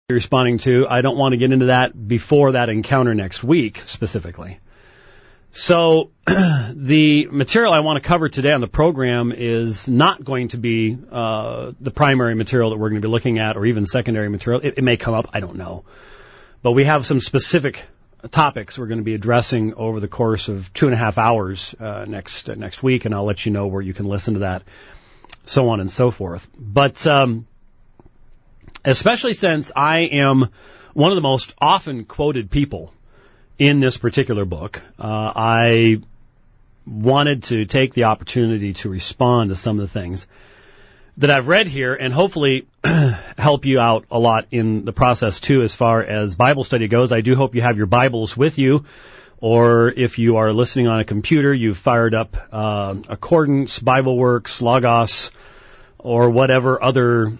responding to. I don't want to get into that before that encounter next week, specifically. So the material I want to cover today on the program is not going to be the primary material that we're going to be looking at, or even secondary material. It may come up, I don't know. But we have some specific topics we're going to be addressing over the course of 2.5 hours next week, and I'll let you know where you can listen to that, so on and so forth. But especially since I am one of the most often quoted people in this particular book, I wanted to take the opportunity to respond to some of the things that I've read here and hopefully help you out a lot in the process, too, as far as Bible study goes. I do hope you have your Bibles with you, or if you are listening on a computer, you've fired up Accordance, BibleWorks, Logos, or whatever other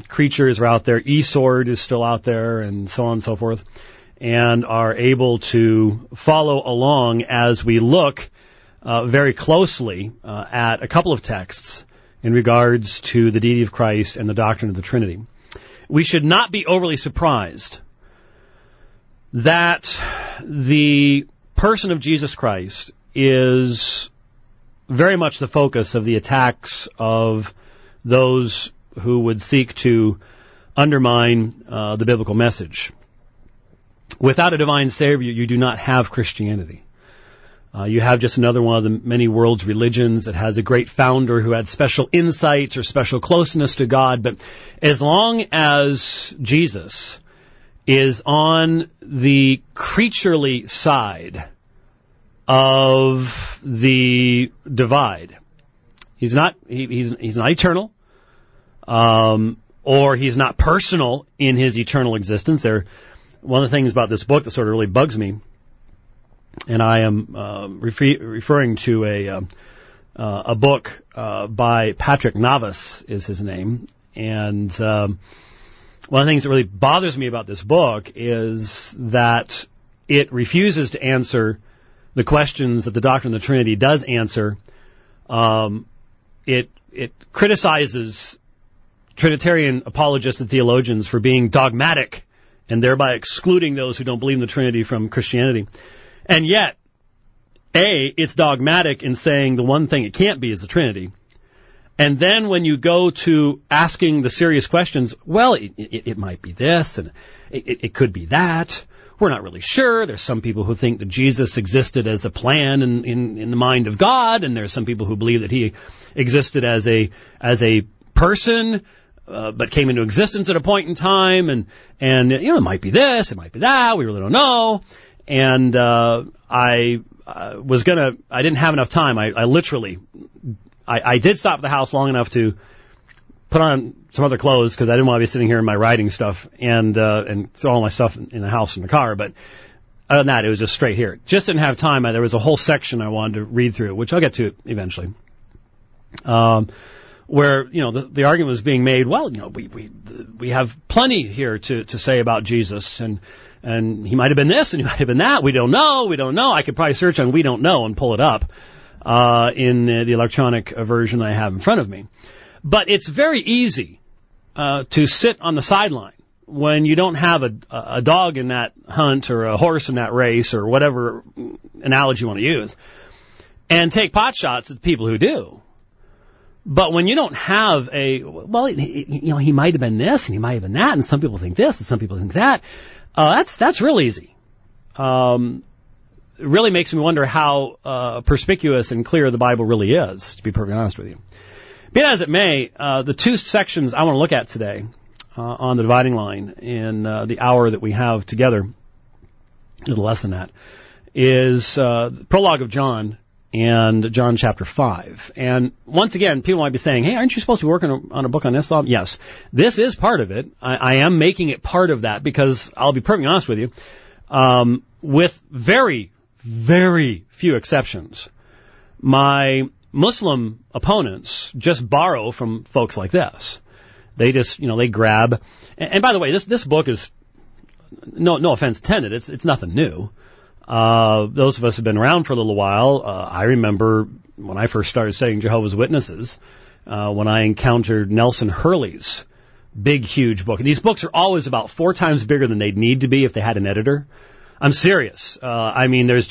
creatures are out there. eSword is still out there, and so on and so forth, and are able to follow along as we look very closely at a couple of texts in regards to the deity of Christ and the doctrine of the Trinity. We should not be overly surprised that the person of Jesus Christ is very much the focus of the attacks of those who would seek to undermine the biblical message. Without a divine Savior, you do not have Christianity. You have just another one of the many world's religions that has a great founder who had special insights or special closeness to God. But as long as Jesus is on the creaturely side of the divide, he's not eternal, or he's not personal in his eternal existence. One of the things about this book that sort of really bugs me, and I am referring to a book by Patrick Navas is his name. And one of the things that really bothers me about this book is that it refuses to answer the questions that the doctrine of the Trinity does answer. It criticizes Trinitarian apologists and theologians for being dogmatic and thereby excluding those who don't believe in the Trinity from Christianity. And yet, it's dogmatic in saying the one thing it can't be is the Trinity. And then when you go to asking the serious questions, well, it might be this, and it could be that. We're not really sure. There's some people who think that Jesus existed as a plan in the mind of God, and there's some people who believe that he existed as a person, but came into existence at a point in time, and it might be this, it might be that. We really don't know. And I didn't have enough time. I did stop at the house long enough to put on some other clothes because I didn't want to be sitting here in my riding stuff and throw all my stuff in the house in the car. But other than that, it was just straight here. Just didn't have time. There was a whole section I wanted to read through, which I'll get to eventually. Where, the argument was being made, well, we have plenty here to say about Jesus, and he might have been this, and he might have been that. We don't know. I could probably search on "we don't know" and pull it up in the electronic version I have in front of me. But it's very easy to sit on the sideline when you don't have a dog in that hunt or a horse in that race or whatever analogy you want to use, and take pot shots at the people who do. But when you don't have he might have been this and he might have been that, and some people think this and some people think that, that's real easy. It really makes me wonder how perspicuous and clear the Bible really is, to be perfectly honest with you. Be that as it may, the two sections I want to look at today on the dividing line in the hour that we have together, a little less than that, is the prologue of John and John chapter 5. And once again, people might be saying, hey, aren't you supposed to be working on a book on Islam? Yes, this is part of it. I am making it part of that because I'll be perfectly honest with you, with very, very few exceptions, my Muslim opponents just borrow from folks like this. They just, they grab. And by the way, this book is, no offense intended, it's nothing new. Those of us who have been around for a little while, I remember when I first started studying Jehovah's Witnesses, when I encountered Nelson Hurley's big, huge book. And these books are always about 4 times bigger than they'd need to be if they had an editor. I'm serious. I mean, there's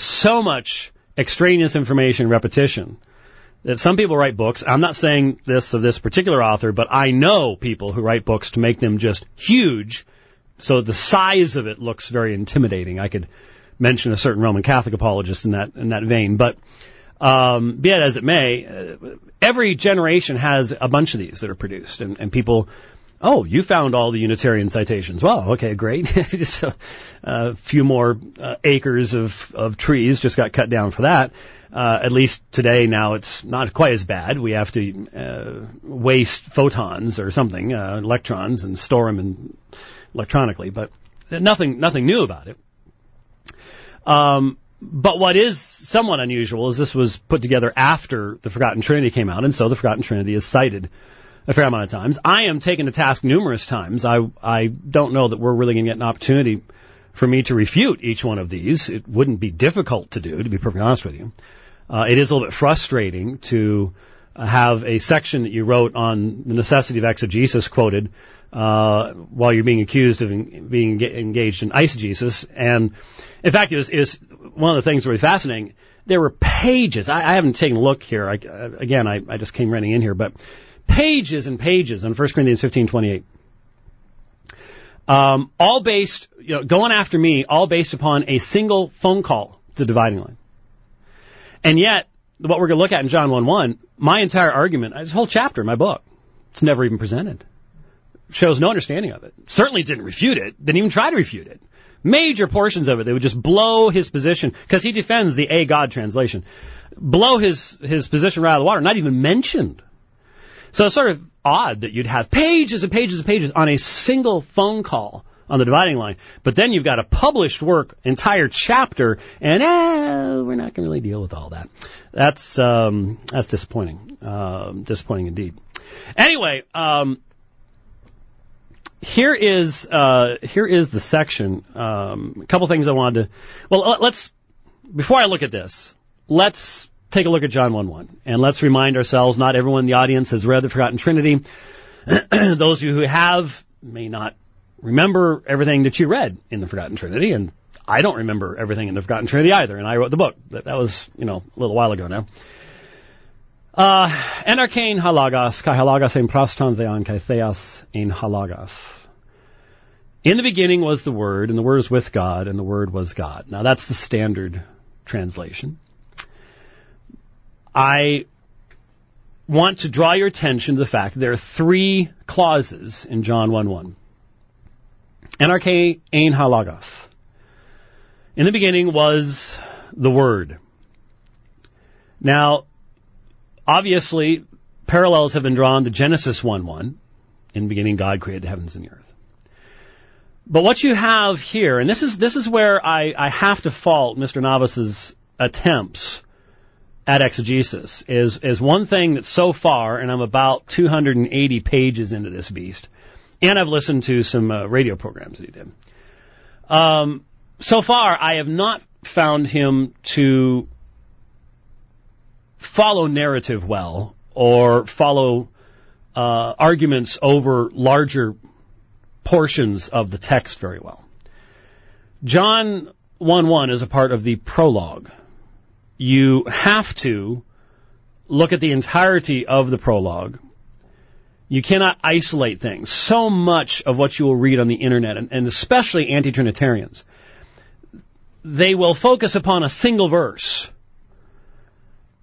so much extraneous information, repetition, that some people write books. I'm not saying this of this particular author, but I know people who write books to make them just huge, so the size of it looks very intimidating. I could mention a certain Roman Catholic apologist in that vein, but be it as it may, every generation has a bunch of these that are produced, and people, oh, you found all the Unitarian citations. Well, okay, great. Just a few more acres of trees just got cut down for that. At least today now it's not quite as bad. We have to waste photons or something, electrons, and store them electronically, but nothing new about it. But what is somewhat unusual is this was put together after the Forgotten Trinity came out, and so the Forgotten Trinity is cited a fair amount of times. I am taken to task numerous times. I don't know that we're really going to get an opportunity for me to refute each one of these. It wouldn't be difficult to do, to be perfectly honest with you. It is a little bit frustrating to have a section that you wrote on the necessity of exegesis quoted while you're being accused of being engaged in eisegesis. And in fact, it was one of the things really fascinating. There were pages. I haven't taken a look here. I just came running in here, but pages and pages on 1 Corinthians 15:28. All based, going after me, all based upon a single phone call to the dividing line. And yet, what we're going to look at in John 1:1, my entire argument, this whole chapter in my book, it's never even presented. Shows no understanding of it. Certainly didn't refute it. Didn't even try to refute it. Major portions of it, they would just blow his position, because he defends the A God translation. Blow his position right out of the water, not even mentioned. So it's sort of odd that you'd have pages and pages and pages on a single phone call on the dividing line, but then you've got a published work, entire chapter, and we're not going to really deal with all that. That's disappointing. Disappointing indeed. Anyway, here is the section. A couple things I wanted to. Well, before I look at this, let's take a look at John 1:1, and let's remind ourselves. Not everyone in the audience has read the Forgotten Trinity. Those of you who have may not remember everything that you read in the Forgotten Trinity, and I don't remember everything in the Forgotten Trinity either. And I wrote the book. That was a little while ago now. En archein halagos, kai halagos ein proston theon, kai theos ein halagos. In the beginning was the Word, and the Word was with God, and the Word was God. Now that's the standard translation. I want to draw your attention to the fact that there are 3 clauses in John 1:1. En archein ein halagos. In the beginning was the Word. Now, obviously, parallels have been drawn to Genesis 1:1. In the beginning, God created the heavens and the earth. But what you have here, and this is where I have to fault Mr. Navas's attempts at exegesis, is one thing that so far, and I'm about 280 pages into this beast, and I've listened to some radio programs that he did. So far, I have not found him to follow narrative well, or follow arguments over larger portions of the text very well. John 1:1 is a part of the prologue. You have to look at the entirety of the prologue. You cannot isolate things. So much of what you will read on the internet, and especially anti-Trinitarians, they will focus upon a single verse.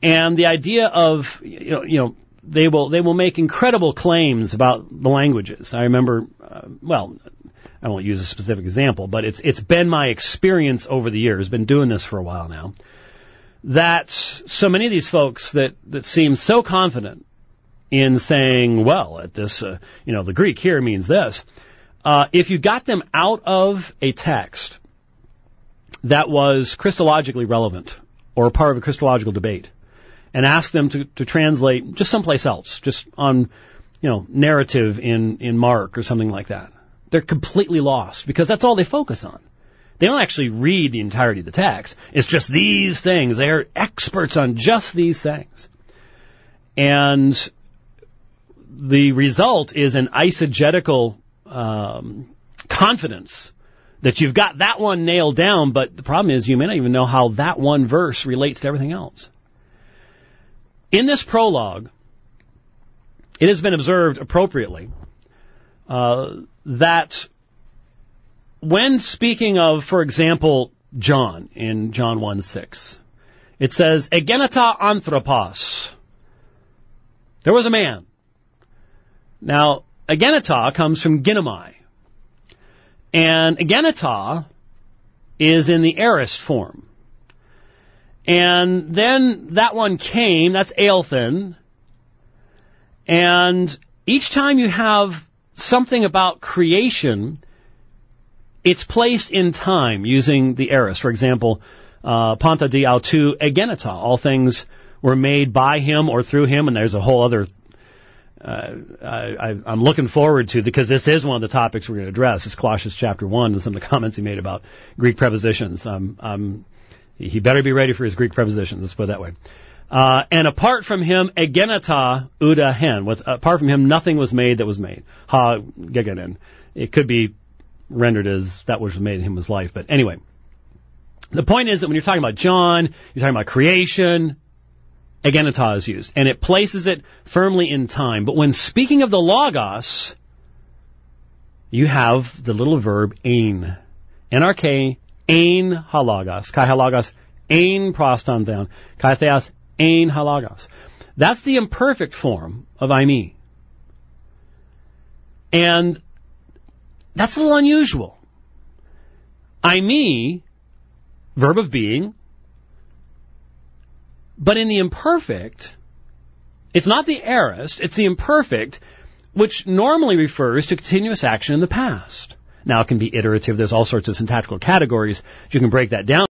And the idea of, they will make incredible claims about the languages. I remember, I won't use a specific example, but it's been my experience over the years, been doing this for a while now, that so many of these folks that seem so confident in saying, well, at this, the Greek here means this. If you got them out of a text that was Christologically relevant or a part of a Christological debate, and ask them to translate just someplace else, just on, narrative in Mark or something like that, they're completely lost, because that's all they focus on. They don't actually read the entirety of the text. It's just these things. They're experts on just these things. And the result is an eisegetical confidence that you've got that one nailed down, but the problem is you may not even know how that one verse relates to everything else. In this prologue, it has been observed appropriately that when speaking of, for example, John, in John 1:6, it says, Egeneta anthropos. There was a man. Now, egeneta comes from ginomai. And egeneta is in the aorist form. And then that one came, that's eilthen. And each time you have something about creation, it's placed in time using the aorist. For example, panta di autu egeneta. All things were made by him or through him, and there's a whole other I'm looking forward to, because this is one of the topics we're going to address, is Colossians chapter 1 and some of the comments he made about Greek prepositions. He better be ready for his Greek prepositions, let's put it that way. And apart from him, egeneta uda hen. Apart from him, nothing was made that was made. Ha gegenen. It could be rendered as that which was made in him was life. But anyway, the point is that when you're talking about John, you're talking about creation, egeneta is used, and it places it firmly in time. But when speaking of the Logos, you have the little verb ein. NRK, ein halagos. Kai halagos, ein prostantheon. Kai theos, ein halagos. That's the imperfect form of eimi. And that's a little unusual. Eimi, verb of being, but in the imperfect, it's not the aorist, it's the imperfect, which normally refers to continuous action in the past. Now, it can be iterative. There's all sorts of syntactical categories. You can break that down.